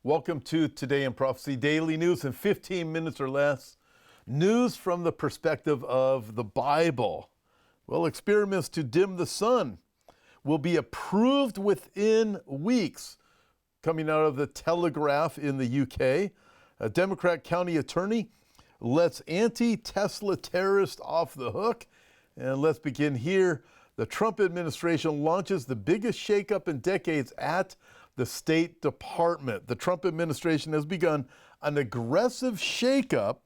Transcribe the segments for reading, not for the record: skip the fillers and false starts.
Welcome to Today in Prophecy, daily news in 15 minutes or less. News from the perspective of the Bible. Well, experiments to dim the sun will be approved within weeks. Coming out of the Telegraph in the UK, a Democrat county attorney lets anti-Tesla terrorists off the hook. And let's begin here. The Trump administration launches the biggest shakeup in decades at the State Department. The Trump administration has begun an aggressive shakeup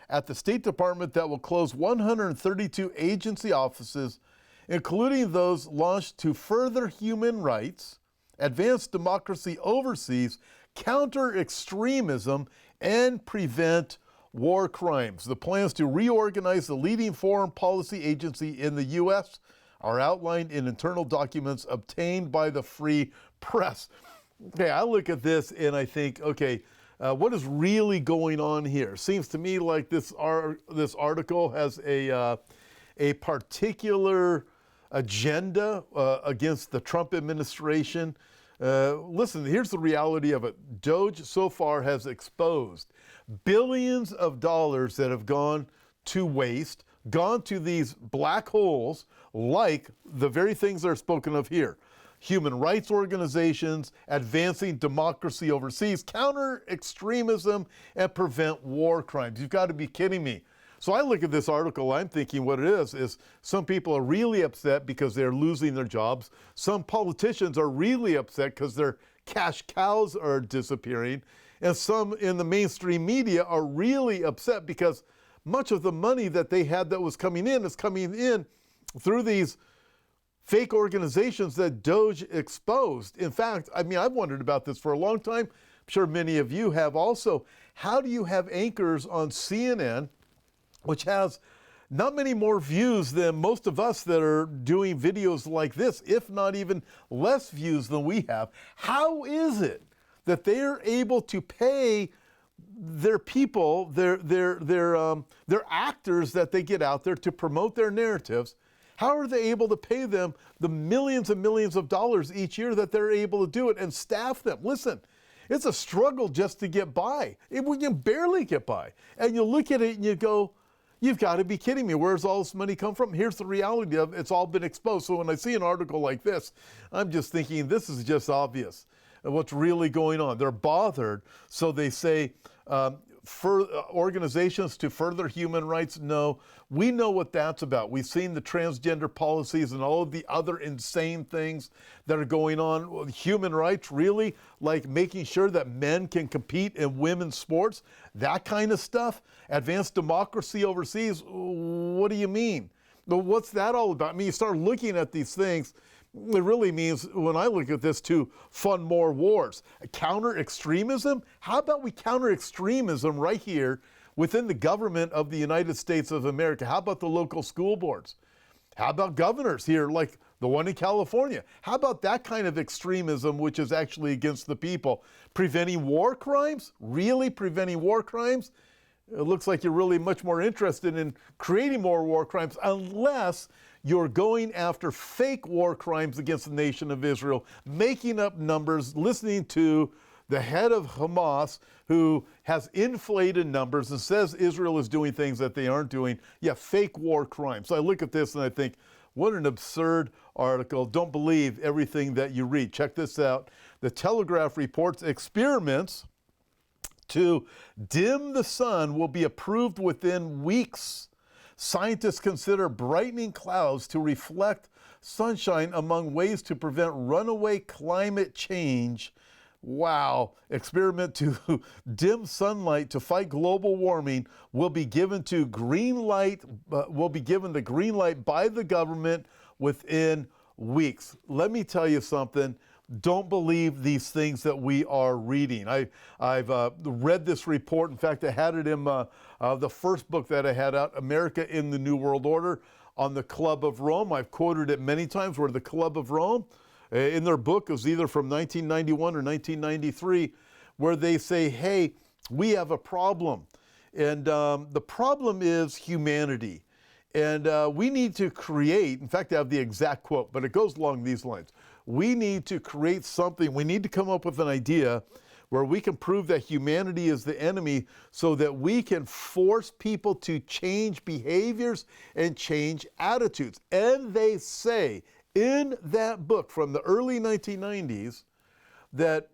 at the State Department that will close 132 agency offices, including those launched to further human rights, advance democracy overseas, counter extremism, and prevent war crimes. The plans to reorganize the leading foreign policy agency in the U.S. are outlined in internal documents obtained by the Free Press. Okay, I look at this and I think, okay, what is really going on here? Seems to me like this article has a particular agenda against the Trump administration. Listen, here's the reality of it. Doge so far has exposed billions of dollars that have gone to waste, gone to these black holes, like the very things that are spoken of here. Human rights organizations, advancing democracy overseas, counter extremism, and prevent war crimes. You've got to be kidding me. So I look at this article, I'm thinking what it is some people are really upset because they're losing their jobs. Some politicians are really upset because their cash cows are disappearing. And some in the mainstream media are really upset because much of the money that they had that was coming in is coming in through these fake organizations that Doge exposed. In fact, I mean, I've wondered about this for a long time. I'm sure many of you have also. How do you have anchors on CNN, which has not many more views than most of us that are doing videos like this, if not even less views than we have? How is it that they're able to pay their people, their actors that they get out there to promote their narratives? How are they able to pay them the millions and millions of dollars each year that they're able to do it and staff them? Listen, it's a struggle just to get by. We can barely get by. And you look at it and you go, you've got to be kidding me. Where's all this money come from? Here's the reality of it. It's all been exposed. So when I see an article like this, I'm just thinking this is just obvious what's really going on. They're bothered. So they say, for organizations to further human rights? No, we know what that's about. We've seen the transgender policies and all of the other insane things that are going on. Human rights, really? Like making sure that men can compete in women's sports? That kind of stuff? Advanced democracy overseas? What do you mean? But what's that all about? I mean, you start looking at these things, it really means, when I look at this, to fund more wars. Counter extremism? How about we counter extremism right here within the government of the United States of America? How about the local school boards? How about governors here, like the one in California? How about that kind of extremism, which is actually against the people? Preventing war crimes? Really preventing war crimes? It looks like you're really much more interested in creating more war crimes, unless you're going after fake war crimes against the nation of Israel, making up numbers, listening to the head of Hamas, who has inflated numbers and says Israel is doing things that they aren't doing. Yeah, fake war crimes. So I look at this and I think, what an absurd article. Don't believe everything that you read. Check this out. The Telegraph reports experiments to dim the sun will be approved within weeks. Scientists consider brightening clouds to reflect sunshine among ways to prevent runaway climate change. Wow. Experiment to dim sunlight to fight global warming will be given the green light by the government within weeks. Let me tell you something. Don't believe these things that we are reading. I've read this report. In fact, I had it in the first book that I had out, America in the New World Order, on the Club of Rome. I've quoted it many times, where the Club of Rome, in their book, it was either from 1991 or 1993, where they say, hey, we have a problem. And the problem is humanity. And we need to create, in fact, I have the exact quote, but it goes along these lines. We need to create something. We need to come up with an idea where we can prove that humanity is the enemy so that we can force people to change behaviors and change attitudes. And they say in that book from the early 1990s that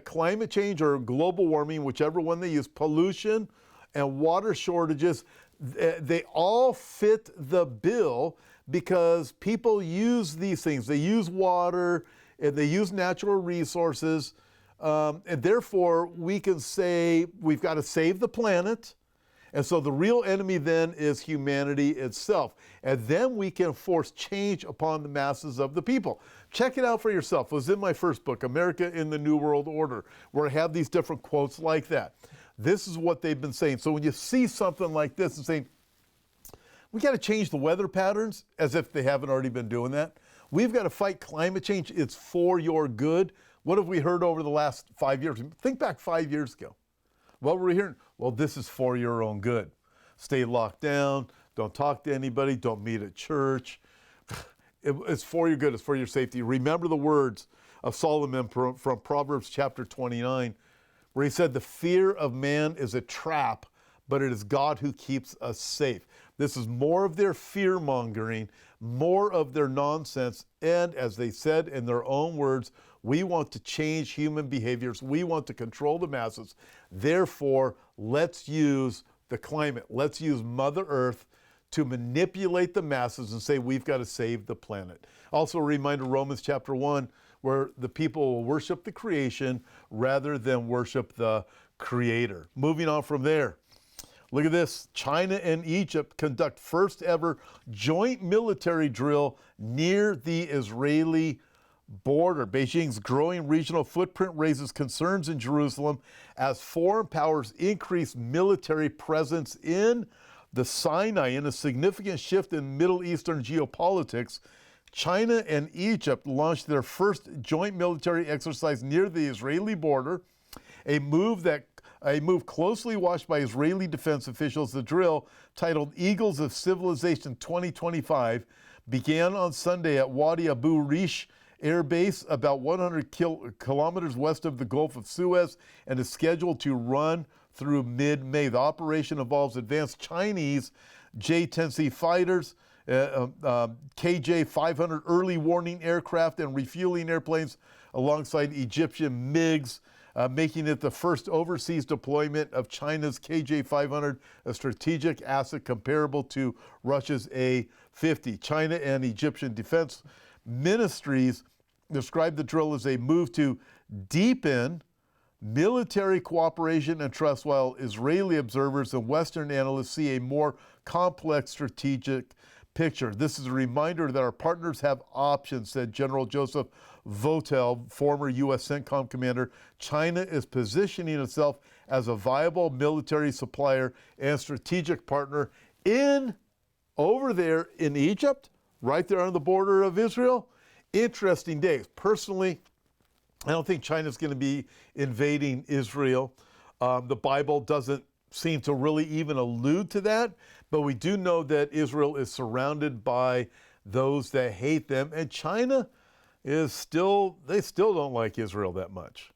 climate change or global warming, whichever one they use, pollution and water shortages, they all fit the bill because people use these things. They use water and they use natural resources. And therefore, we can say we've got to save the planet. And so the real enemy then is humanity itself. And then we can force change upon the masses of the people. Check it out for yourself. It was in my first book, America in the New World Order, where I have these different quotes like that. This is what they've been saying. So when you see something like this and saying, we got to change the weather patterns, as if they haven't already been doing that. We've got to fight climate change. It's for your good. What have we heard over the last 5 years? Think back 5 years ago. What were we hearing? Well, this is for your own good. Stay locked down. Don't talk to anybody. Don't meet at church. It's for your good. It's for your safety. Remember the words of Solomon from Proverbs chapter 29, where he said, the fear of man is a trap, but it is God who keeps us safe. This is more of their fear-mongering, more of their nonsense, and as they said in their own words, we want to change human behaviors. We want to control the masses. Therefore, let's use the climate. Let's use Mother Earth to manipulate the masses and say we've got to save the planet. Also a reminder, Romans chapter 1, where the people will worship the creation rather than worship the Creator. Moving on from there. Look at this. China and Egypt conduct first ever joint military drill near the Israeli border. Beijing's growing regional footprint raises concerns in Jerusalem as foreign powers increase military presence in the Sinai. In a significant shift in Middle Eastern geopolitics, China and Egypt launched their first joint military exercise near the Israeli border, a move closely watched by Israeli defense officials. The drill, titled Eagles of Civilization 2025, began on Sunday at Wadi Abu Rish Air Base, about 100 kilometers west of the Gulf of Suez, and is scheduled to run through mid-May. The operation involves advanced Chinese J-10C fighters, KJ-500 early warning aircraft, and refueling airplanes alongside Egyptian MiGs, making it the first overseas deployment of China's KJ-500, a strategic asset comparable to Russia's A-50. China and Egyptian defense ministries described the drill as a move to deepen military cooperation and trust, while Israeli observers and Western analysts see a more complex strategic picture. This is a reminder that our partners have options, said General Joseph Votel, former U.S. CENTCOM commander. China is positioning itself as a viable military supplier and strategic partner over there in Egypt, right there on the border of Israel. Interesting days. Personally, I don't think China's going to be invading Israel. The Bible doesn't seem to really even allude to that, but we do know that Israel is surrounded by those that hate them, and China they still don't like Israel that much.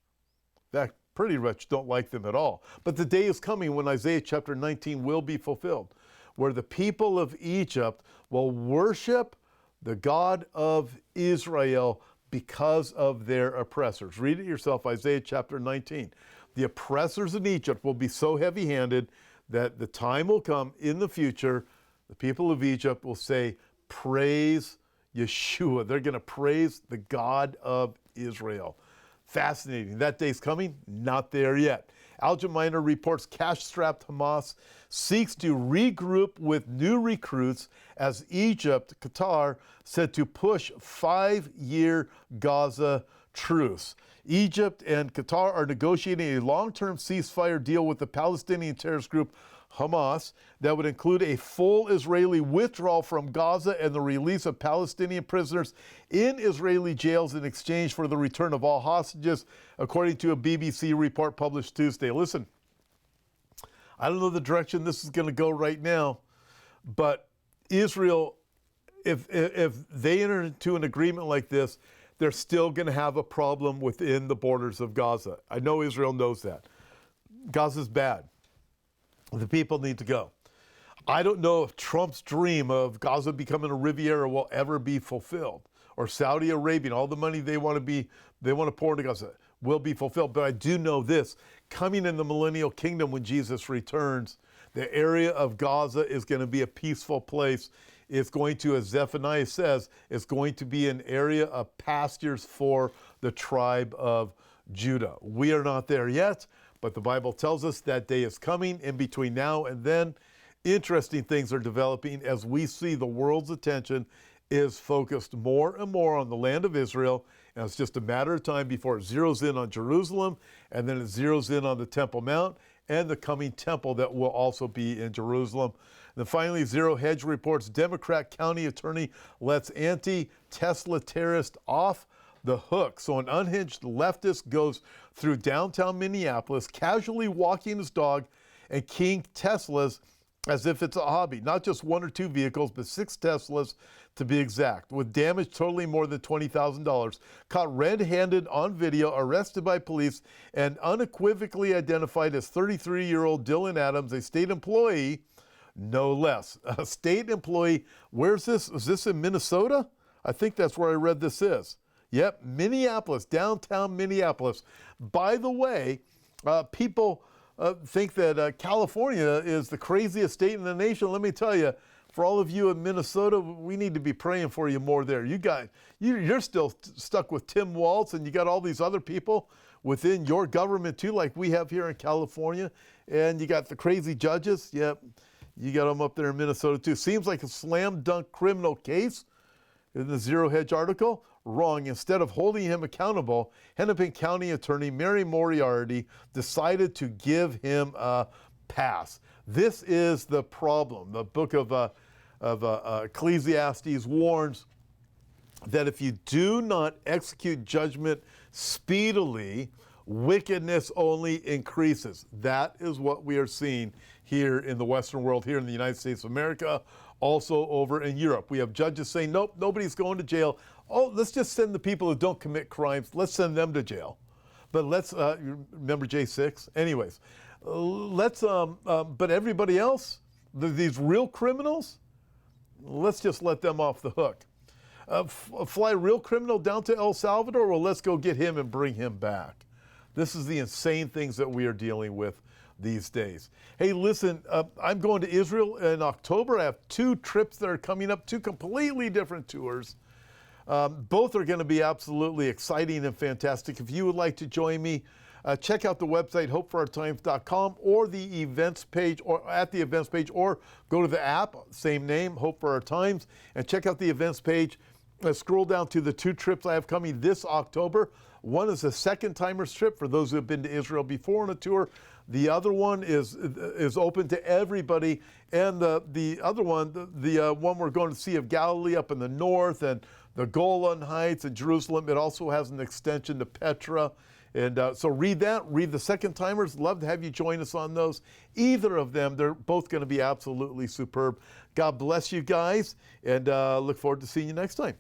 In fact, pretty much don't like them at all. But the day is coming when Isaiah chapter 19 will be fulfilled, where the people of Egypt will worship the God of Israel because of their oppressors. Read it yourself, Isaiah chapter 19. The oppressors in Egypt will be so heavy-handed that the time will come in the future, the people of Egypt will say, praise Yeshua. They're going to praise the God of Israel. Fascinating. That day's coming? Not there yet. Al Jamaina reports cash-strapped Hamas seeks to regroup with new recruits as Egypt, Qatar, said to push 5-year Gaza truce. Egypt and Qatar are negotiating a long-term ceasefire deal with the Palestinian terrorist group Hamas that would include a full Israeli withdrawal from Gaza and the release of Palestinian prisoners in Israeli jails in exchange for the return of all hostages, according to a BBC report published Tuesday. Listen, I don't know the direction this is going to go right now, but Israel, if they enter into an agreement like this, they're still going to have a problem within the borders of Gaza. I know Israel knows that. Gaza's bad. The people need to go. I don't know if Trump's dream of Gaza becoming a Riviera will ever be fulfilled, or Saudi Arabia, all the money they want to pour into Gaza will be fulfilled. But I do know this: coming in the millennial kingdom when Jesus returns, the area of Gaza is going to be a peaceful place. It's going to, as Zephaniah says, it's going to be an area of pastures for the tribe of Judah. We are not there yet, but the Bible tells us that day is coming. In between now and then, interesting things are developing as we see the world's attention is focused more and more on the land of Israel. And it's just a matter of time before it zeroes in on Jerusalem, and then it zeroes in on the Temple Mount and the coming temple that will also be in Jerusalem. And then finally, Zero Hedge reports Democrat county attorney lets anti-Tesla terrorist off the hook. So an unhinged leftist goes through downtown Minneapolis, casually walking his dog and keying Teslas as if it's a hobby. Not just one or two vehicles, but 6 Teslas to be exact, with damage totaling more than $20,000. Caught red-handed on video, arrested by police, and unequivocally identified as 33-year-old Dylan Adams, a state employee, no less. A state employee. Where's this? Is this in Minnesota? I think that's where I read this is. Yep, Minneapolis, downtown Minneapolis. By the way, people think that California is the craziest state in the nation. Let me tell you, for all of you in Minnesota, we need to be praying for you more there. You're still stuck with Tim Walz, and you got all these other people within your government too, like we have here in California. And you got the crazy judges. Yep, you got them up there in Minnesota too. Seems like a slam dunk criminal case in the Zero Hedge article. Wrong. Instead of holding him accountable, Hennepin County Attorney Mary Moriarty decided to give him a pass. This is the problem. The book of Ecclesiastes warns that if you do not execute judgment speedily, wickedness only increases. That is what we are seeing here in the Western world, here in the United States of America, also over in Europe. We have judges saying, nope, nobody's going to jail. Oh, let's just send the people who don't commit crimes. Let's send them to jail. But let's, remember J6? Anyways, but everybody else, these real criminals, let's just let them off the hook. Fly a real criminal down to El Salvador, well, let's go get him and bring him back. This is the insane things that we are dealing with these days. Hey, listen, I'm going to Israel in October. I have 2 trips that are coming up, 2 completely different tours. Both are going to be absolutely exciting and fantastic. If you would like to join me, check out the website, hopeforourtimes.com, or the events page, or at the events page, or go to the app, same name, Hope for Our Times, and check out the events page. Scroll down to the 2 trips I have coming this October. One is a second-timers trip for those who have been to Israel before on a tour. The other one is open to everybody. And the other one, the one we're going to Sea of Galilee up in the north, and the Golan Heights and Jerusalem. It also has an extension to Petra. And so read that, read the second timers. Love to have you join us on those. Either of them, they're both going to be absolutely superb. God bless you guys, and look forward to seeing you next time.